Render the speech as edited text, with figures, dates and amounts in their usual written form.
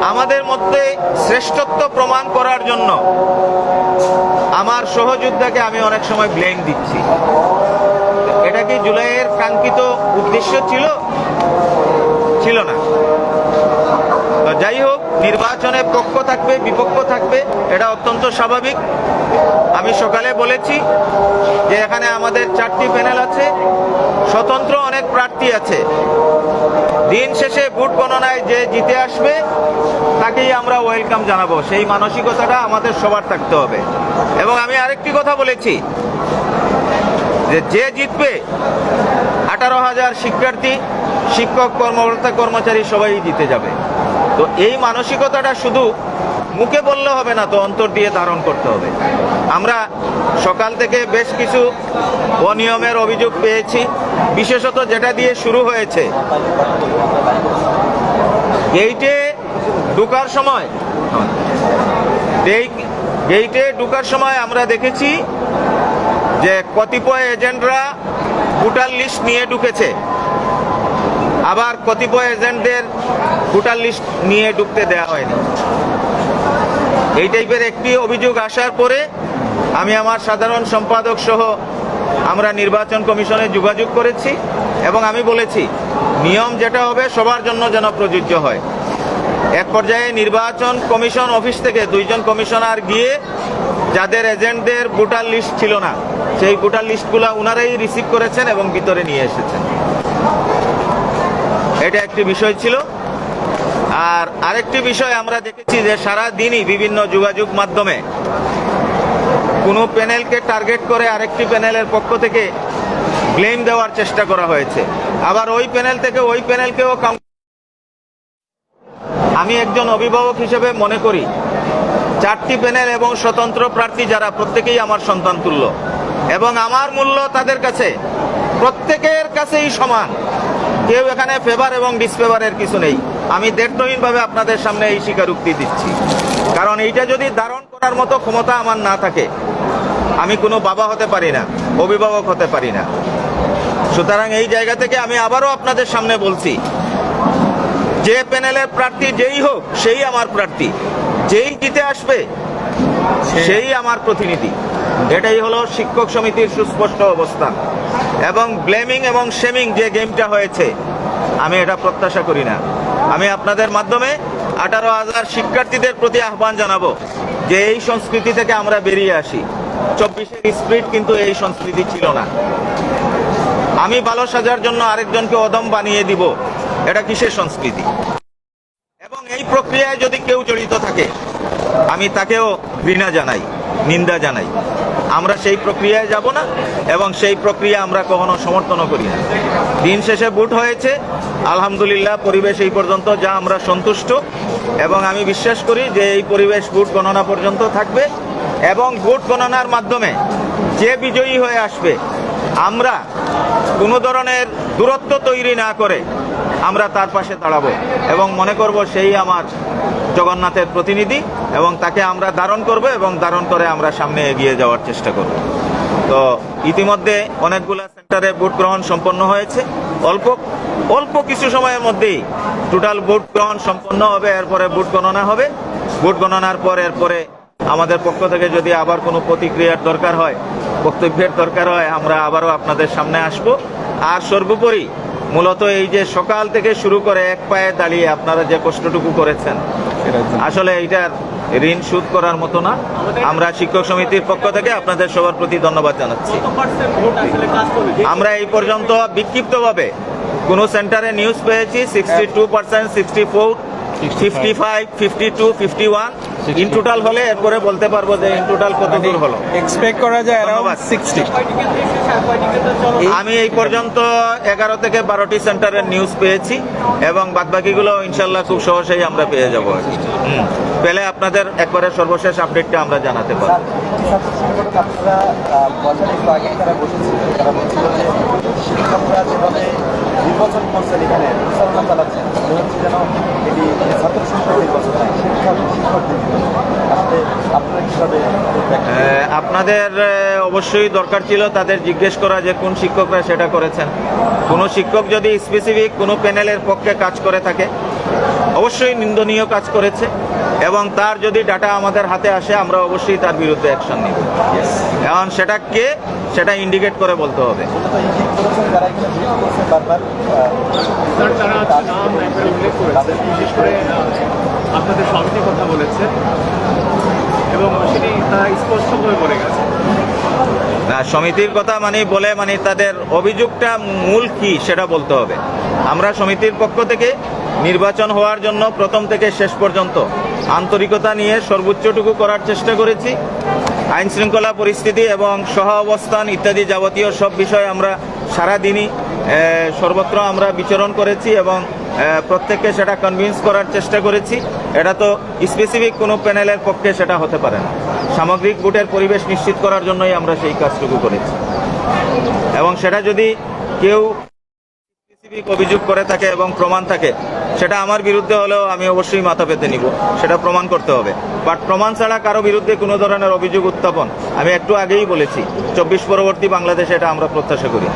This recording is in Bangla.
আমাদের মধ্যে শ্রেষ্ঠত্ব প্রমাণ করার জন্য আমার সহযোদ্ধাকে আমি অনেক সময় ব্লেম দিচ্ছি। এটা কি জুলাইয়ের কাঙ্ক্ষিত উদ্দেশ্য ছিল? ছিল না। তো যাই হোক, নির্বাচনে পক্ষ থাকবে বিপক্ষ থাকবে, এটা অত্যন্ত স্বাভাবিক। আমি সকালে বলেছি যে এখানে আমাদের 4টি প্যানেল আছে, স্বতন্ত্র অনেক প্রার্থী আছে। দিন শেষে ভোট গণনায় যে জিতে আসবে তাকেই আমরা ওয়েলকাম জানাবো, সেই মানসিকতাটা আমাদের সবার থাকতে হবে। এবং আমি আরেকটি কথা বলেছি যে জিতবে 18,000 শিক্ষার্থী, শিক্ষক, কর্মকর্তা, কর্মচারী সবাই জিতে যাবে। তো এই মানসিকতাটা শুধু মুখে বললে হবে না, তো অন্তর দিয়ে ধারণ করতে হবে। আমরা সকাল থেকে বেশ কিছু অনিয়মের অভিযোগ পেয়েছি, বিশেষত যেটা দিয়ে শুরু হয়েছে। গেইটে ঢুকার সময় আমরা দেখেছি যে কতিপয় এজেন্টরা ভোটার লিস্ট নিয়ে ঢুকেছে, আবার কতিপয় এজেন্টদের ভোটার লিস্ট নিয়ে ঢুকতে দেওয়া হয়নি। এই টাইপের একটি অভিযোগ আসার পরে আমি আমার সাধারণ সম্পাদক সহ আমরা নির্বাচন কমিশনে যোগাযোগ করেছি এবং আমি বলেছি নিয়ম যেটা হবে সবার জন্য যেন প্রযোজ্য হয়। এক পর্যায়ে নির্বাচন কমিশন অফিস থেকে 2 জন কমিশনার গিয়ে যাদের এজেন্টদের ভোটার লিস্ট ছিল না, সেই ভোটার লিস্টগুলো ওনারাই রিসিভ করেছেন এবং ভিতরে নিয়ে এসেছেন। এটা একটি বিষয় ছিল। আর আরেকটি বিষয় আমরা দেখেছি যে সারা দিনই বিভিন্ন যোগাযোগ মাধ্যমে কোনো প্যানেলকে টার্গেট করে আরেকটি প্যানেলের পক্ষ থেকে ব্লেম দেওয়ার চেষ্টা করা হয়েছে, আবার ওই প্যানেল থেকে ওই প্যানেলকেও। আমি একজন অভিভাবক হিসেবে মনে করি 4টি প্যানেল এবং স্বতন্ত্র প্রার্থী যারা, প্রত্যেকেই আমার সন্তান তুল্য এবং আমার মূল্য তাদের কাছে প্রত্যেকের কাছেই সমান। কেউ এখানে ফেভার এবং ডিসফেভারের কিছু নেই। আমি দ্ব্যর্থহীনভাবে আপনাদের সামনে এই স্বীকারোক্তি দিচ্ছি, কারণ এইটা যদি ধারণ করার মতো ক্ষমতা আমার না থাকে, আমি কোনো বাবা হতে পারি না, অভিভাবক হতে পারি না। সুতরাং এই জায়গা থেকে আমি আবারও আপনাদের সামনে বলছি, যে প্যানেলের প্রার্থী যেই হোক সেই আমার প্রার্থী, যেই জিতে আসবে সেই আমার প্রতিনিধি। এটাই হলো শিক্ষক সমিতির সুস্পষ্ট অবস্থান। এবং ব্লেমিং এবং শেমিং যে গেমটা হয়েছে, আমি এটা প্রত্যাশা করি না। আমি আপনাদের মাধ্যমে 18,000 শিক্ষার্থীদের প্রতি আহ্বান জানাবো যে এই সংস্কৃতি থেকে আমরা বেরিয়ে আসি। 24-এর স্পিরিট কিন্তু এই সংস্কৃতি ছিল না। আমি ভালো সাজার জন্য আরেকজনকে অদম বানিয়ে দিব, এটা কিসের সংস্কৃতি? এবং এই প্রক্রিয়ায় যদি কেউ জড়িত থাকে আমি তাকেও ঘৃণা জানাই, নিন্দা জানাই। আমরা সেই প্রক্রিয়ায় যাব না এবং সেই প্রক্রিয়া আমরা কখনো সমর্থনও করি না। দিন শেষে ভোট হয়েছে, আলহামদুলিল্লাহ, পরিবেশ এই পর্যন্ত যা আমরা সন্তুষ্ট এবং আমি বিশ্বাস করি যে এই পরিবেশ ভোট গণনা পর্যন্ত থাকবে এবং ভোট গণনার মাধ্যমে যে বিজয়ী হয়ে আসবে আমরা কোনো ধরনের দূরত্ব তৈরি না করে আমরা তার পাশে দাঁড়াবো এবং মনে করব সেই আমার জগন্নাথের প্রতিনিধি এবং তাকে আমরা ধারণ করব এবং ধারণ করে আমরা সামনে এগিয়ে যাওয়ার চেষ্টা করব। তো ইতিমধ্যে অনেকগুলো সেন্টারে ভোট গ্রহণ সম্পন্ন হয়েছে। অল্প কিছু সময়ের মধ্যেই টোটাল ভোট গ্রহণ সম্পন্ন হবে, এরপরে ভোট গণনা হবে। ভোট গণনার পর এরপরে আমাদের পক্ষ থেকে যদি আবার কোনো প্রতিক্রিয়ার দরকার হয়, বক্তব্যের দরকার হয়, আমরা আবারও আপনাদের সামনে আসব। আর সর্বোপরি মূলত এই যে সকাল থেকে শুরু করে এক পায়ে দাঁড়িয়ে আপনারা যে কষ্টটুকু করেছেন, আসলে এইটার ঋণ শোধ করার মতো না। আমরা শিক্ষক সমিতির পক্ষ থেকে আপনাদের সবার প্রতি ধন্যবাদ জানাচ্ছি। আমরা এই পর্যন্ত বিক্ষিপ্তভাবে কোনো সেন্টারে নিউজ পেয়েছি 62%, 64, 55, 52, 51 ইন টোটাল হলে এরপরে বলতে পারবো যে ইন টোটাল কত দূর হলো। এক্সপেক্ট করা যায় अराउंड 60। আমি এই পর্যন্ত 11 থেকে 12টি সেন্টারের নিউজ পেয়েছি এবং বাদবাকিগুলো ইনশাল্লাহ খুব সহজেই আমরা পেয়ে যাব। পেলে আপনাদের একবারে সর্বশেষ আপডেটটা আমরা জানাতে পারব। নির্বাচন করছেন, এখানে পরিচালনা চালাচ্ছেন, যেন এটি ছাত্র সংসদ নির্বাচন হয়, আপনাদের অবশ্যই দরকার ছিল তাদের জিজ্ঞেস করা যে কোন শিক্ষকরা সেটা করেছেন। কোনো শিক্ষক যদি স্পেসিফিক কোনো প্যানেলের পক্ষে কাজ করে থাকে অবশ্যই নিন্দনীয় কাজ করেছে এবং তার যদি ডাটা আমাদের হাতে আসে আমরা অবশ্যই তার বিরুদ্ধে অ্যাকশন নিব। এখন সেটা কে সেটা ইন্ডিকেট করে বলতে হবে। সেটা তো ইঙ্গিত করেছেন যারা এখানে ভিড় করছে বারবার তারা নাম একবার উল্লেখ করেছে, বিশেষ করে আপনাদের সমিতির কথা বলেছে এবং সেটি তারা স্পষ্টভাবে বলে গেছে। না, সমিতির কথা বলে তাদের অভিযোগটা মূল কি সেটা বলতে হবে। আমরা সমিতির পক্ষ থেকে নির্বাচন হওয়ার জন্য প্রথম থেকে শেষ পর্যন্ত আন্তরিকতা নিয়ে সর্বোচ্চটুকু করার চেষ্টা করেছি। আইন শৃঙ্খলা পরিস্থিতি এবং সহ অবস্থান ইত্যাদি যাবতীয় সব বিষয় আমরা সারাদিনই সর্বত্র আমরা বিচরণ করেছি এবং প্রত্যেককে সেটা কনভিন্স করার চেষ্টা করেছি। এটা তো স্পেসিফিক কোনো প্যানেলের পক্ষে সেটা হতে পারে না। সামগ্রিক ভোটের পরিবেশ নিশ্চিত করার জন্যই আমরা সেই কাজটুকু করেছি এবং সেটা যদি কেউ স্পেসিফিক অভিযোগ করে থাকে এবং প্রমাণ থাকে সেটা আমার বিরুদ্ধে হলেও আমি অবশ্যই মাথা পেতে নিব, সেটা প্রমাণ করতে হবে। বাট প্রমাণ ছাড়া কারো বিরুদ্ধে কোনো ধরনের অভিযোগ উত্থাপন আমি একটু আগেই বলেছি 24 পরবর্তী বাংলাদেশে এটা আমরা প্রত্যাশা করি।